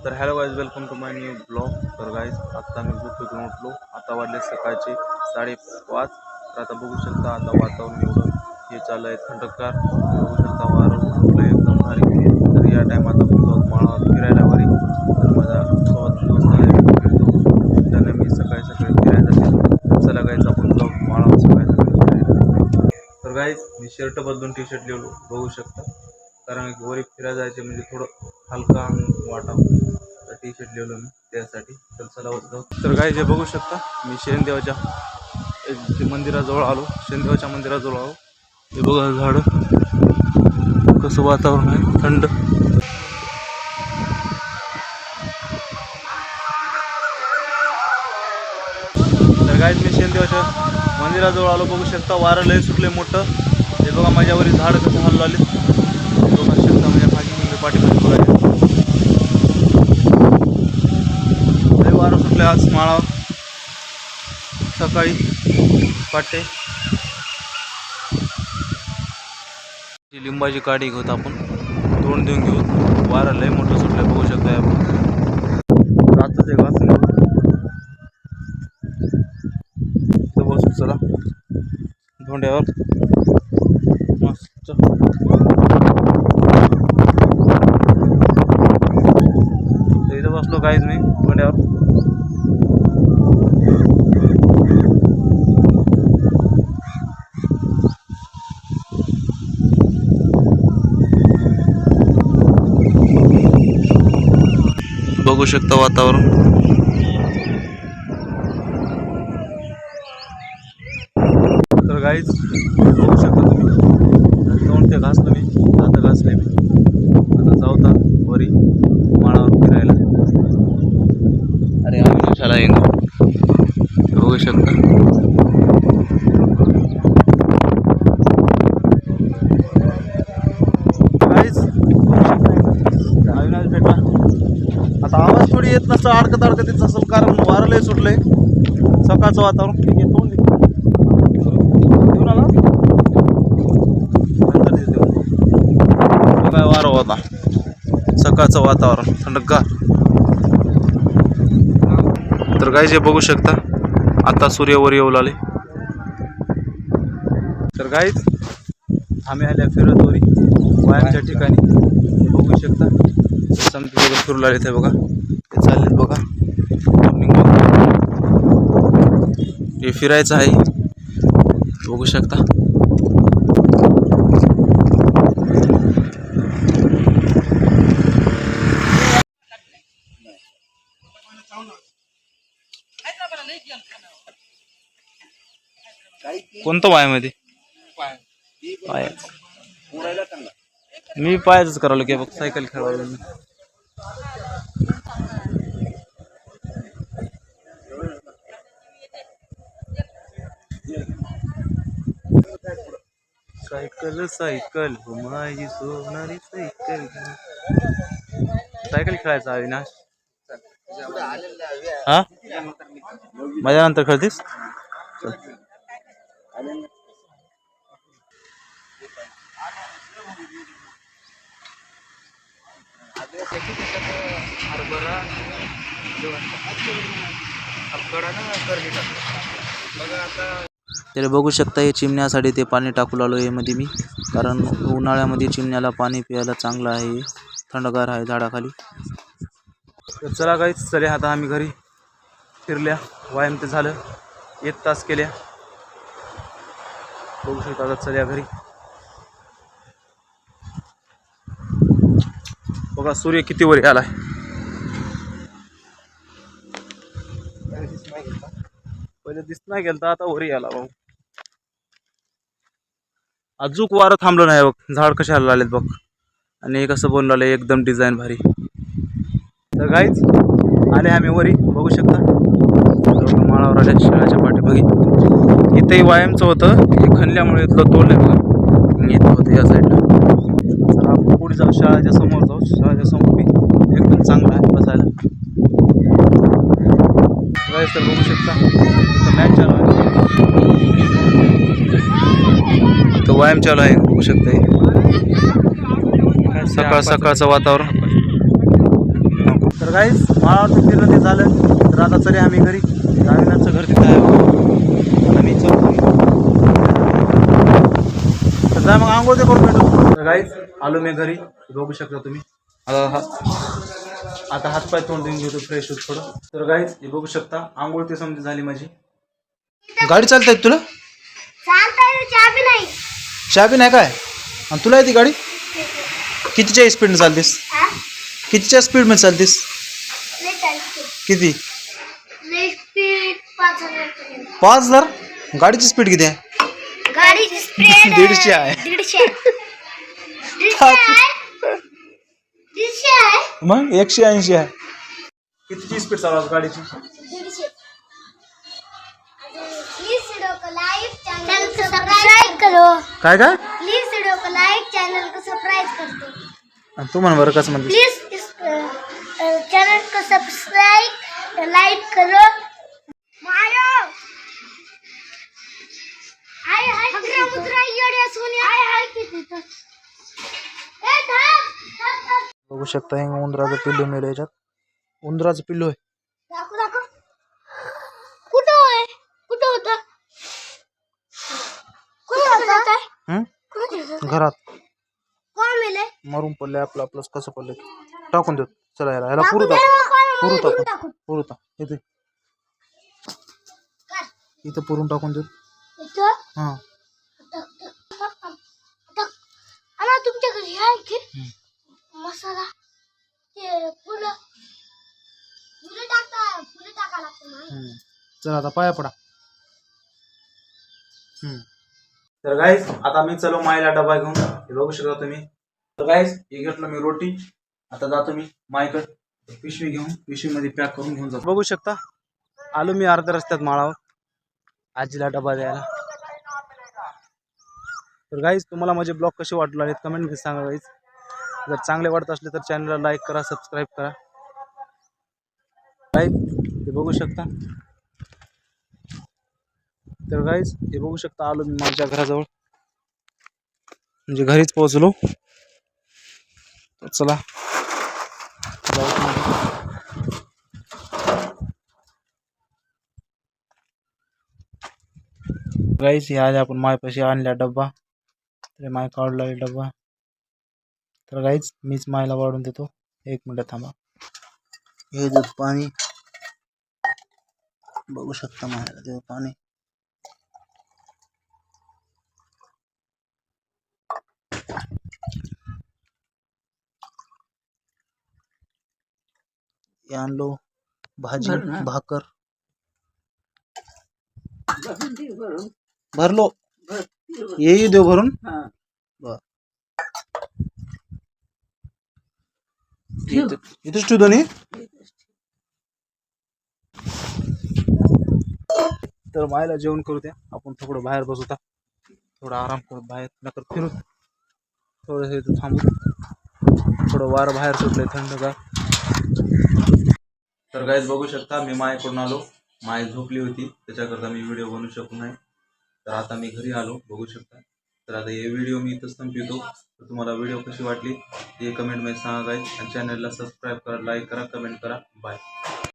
तर hello guys, welcome to my new blog. तर guys आत्ता मी झोपेतून उठलो. आता वाजले सकाळचे 5:30. तर आता बघू शकता आता वातावरण एवढं हे चालू आहे थंडगार. बघू शकता वारं सुटलं एकदम भारी. तर या टायमात आपण जाऊ माळावर फिरायला वरी. तर माझा सोबत दोस्त आहे, त्याने मी सकाळी फिरायला जाते. चला गाईज आपण जाऊ माळावर सकाळी फिरायला. तर गाईज मी शर्ट बदलून टी शर्ट लिहिलो बघू शकता, कारण वरी फिरायला जायचे म्हणजे थोडं हलका वाटावं. तर टी शर्ट लिहिलो मी त्यासाठी. तर चला जाऊ. तर गाईज हे बघू शकता मी शेनदेवाच्या मंदिराजवळ आलो. शेनदेवाच्या मंदिराजवळ आलो. हे बघा झाडं, कसं वातावरण आहे थंड. तर गाईज मी शेनदेवाच्या मंदिराजवळ आलो. बघू शकता वारं लय सुटले मोठं. हे बघा माझ्यावरील झाडं कसं हलू आले. बघू शकता माझ्या पाठीमध्ये बघायला लय वारं सुटले आज माळावर सकाळी पाटे. लिंबाची काठी घेऊत आपण, तोंड देऊन घेऊ. वारं लय मोठं सुटलं बघू शकता. रातच एक वाचलं बसू. चला धोंड्यावर मस्त. इथं बसलो काहीच मी धोंड्यावर. बघू शकता वातावरण. तर गाईज बघू शकता तुम्ही, तोंड ते घासलं मी, आता घासले मी. आता जाऊता वरी माळावर फिरायला. अरे आम्ही दिवसाला येईन बघू शकता. गाईज अविनाश भेटला. आता आवाज थोडी येत नसतं, अडकत येत असेल, कारण वारं लय सुटलंय. सकाळचं वातावरण ठीक आहे. तोंड घेऊन आला नंतर काय वारं होता. सकाळचं वातावरण थंडगार. तर गाईज हे बघू शकता आता सूर्यावर येऊ लागले. तर गाईज आम्ही आल्या फिरत वरी व्यायामच्या ठिकाणी. बघू शकता समजा फिरू लागले ते बघा. ते चाललेत बघा मॉर्निंग वॉक. हे फिरायचं आहे बघू शकता. कोणतं पायामध्ये पाय मी पायच करावं की बघ. सायकल खेळायला मी. सायकल सायकल माझी सोनारी सायकल. सायकल खेळायचा अविनाश. हा माझ्यानंतर खेळतीस. तर बघू शकता हे चिमण्यासाठी ते पाणी टाकू आलो आहे मध्ये मी, कारण उन्हाळ्यामध्ये चिमण्याला पाणी प्यायला चांगलं आहे, थंडगार आहे झाडाखाली. तर चला गाईच चले आता आम्ही घरी. फिरल्या व्यायाम ते झालं, 1 तास केल्या. बघू शकता आता चल्या घरी. बघा सूर्य किती वर आलाय. पहिले दिसत नाही गेलं तर आता वरी आला भाऊ. अजूक वारं थांबलं नाही बघ. झाड कसे हल्ला आलेत बघ. आणि कसं बनलं आलं एकदम डिझाईन भारी. तर गाईच आले आम्ही वरी बघू शकता. माळावर आल्या शेळाच्या पाठीमागे. इथंही व्यायामचं होतं, हे खणल्यामुळे इथलं तोडलंय बघा. इथं होतं या साईडला. चला आपण पुढे जाऊ, शाळेच्या समोर जाऊ. शाळेच्या समोर बी एकदम चांगला आहे बसायला. गाईस तर बघू शकता इथं मॅच चालू आहे, इथं व्यायाम चालू आहे बघू शकता. सकाळचं वातावरण. तर तर गाईस माळावरती फिरलं ते झालं. तर आता चले आम्ही घरी. गावीनाथचं घर तिथं आहे बघा. आता मी चलतो. तर जा मग आंघोळ ते करून भेटू. तर गाईस आलो मी घरी. बघू शकता तुम्ही. आता हातपाय तोंड देऊन घेतो फ्रेश होत थोडं. तर गाईस हे बघू शकता आंघोळ ते समजी झाली माझी. गाडी चालता येत तुला? चहा बी नाही काय? आणि तुला येते गाडी? कितीच्या स्पीडने चालतेस? कितीच्या स्पीडमध्ये चालतेस? किती? 5,000? गाडीची स्पीड किती आहे? गाडीची स्पीड 150 आहे. 150 मग 180 आहे. कितीची स्पीड चालवत गाडीची? सब्सक्राइब करो. काय काय? प्लीज वीडियो को लाइक, चैनल को सब्सक्राइब कर दो. आणि तू म्हण बरं कसं म्हणते? प्लीज इस चैनल को सब्सक्राइब लाइक करो. मायो हाय हाय मुद्रा मुद्रा येड्या सोन्या हाय हाय किती तर ए थांब. बघू शकता हे उंदराचं पिल्लू मेलं याच्यात. उंदराचं पिल्लू आहे. दाखव दाखव. कुठं आहे? कुठं होतं? कुठं होतं? कुठं होतं? घरात कोण मेले? मरून पडले. आपलं आपलंच कसं पडलं टाकून देऊ. चला याला पुरू टाकून पुरू टाक इथे. इथं पुरून टाकून देऊ. हां आम्हाला तुमच्या घरी आहे की मसाला ते फुलं टाका लागतं. चला आता पाया पडा. तर गाईस आता मी चलो मायला डबा घेऊन. हे बघू शकता तुम्ही. तर गाईस हे घेतलं मी रोटी. आता जातो मी मायकडे पिशवी घेऊन. पिशवीमध्ये पॅक करून घेऊन जातो. बघू शकता आलो मी अर्ध्या रस्त्यात माळावर आजीला डबा द्यायला. तर गाईस तुम्हाला माझे ब्लॉग कसे वाटले आहेत कमेंटमध्ये सांगा गाईस. जर चांगले वाटत असले तर चॅनलला लाईक करा, सबस्क्राईब करा. गाईस हे बघू शकता. तर गाईस हे बघू शकता आलो मी माझ्या घराजवळ. म्हणजे घरीच पोहोचलो. तर चला गाईस हे आज आपण मायपाशी आणल्या डब्बा. तर माय काढला डब्बा. तर गाईस मीच मायला वाढून देतो. 1 मिनिट थांबा. हे दूध पाणी बघू शकता. मायला देऊ पाणी. आणलो भाजी भाकर भरलो. येई देव भरून. इथेच ठेवतो नी. तर मायला जेवण करू द्या. आपण थोडं बाहेर बसू. थोडा आराम करू. बाहेर नकर फिरू. थोडं इथं थांबू. थोडं वारं बाहेर सुटलंय थंडगार. तर गाईज बघू शकता मी मायकडून आलो. माय झोपली होती त्याच्याकरता मी व्हिडिओ बनवू शकलो नाही. तर आता मी घरी आलो बघू शकता. तर आता हे व्हिडिओ मी इथंच संपवितो. तर तुम्हाला व्हिडिओ कशी वाटली हे कमेंटमध्ये सांगा गाईज. आणि चॅनलला सबस्क्राईब करा, लाईक करा, कमेंट करा. बाय.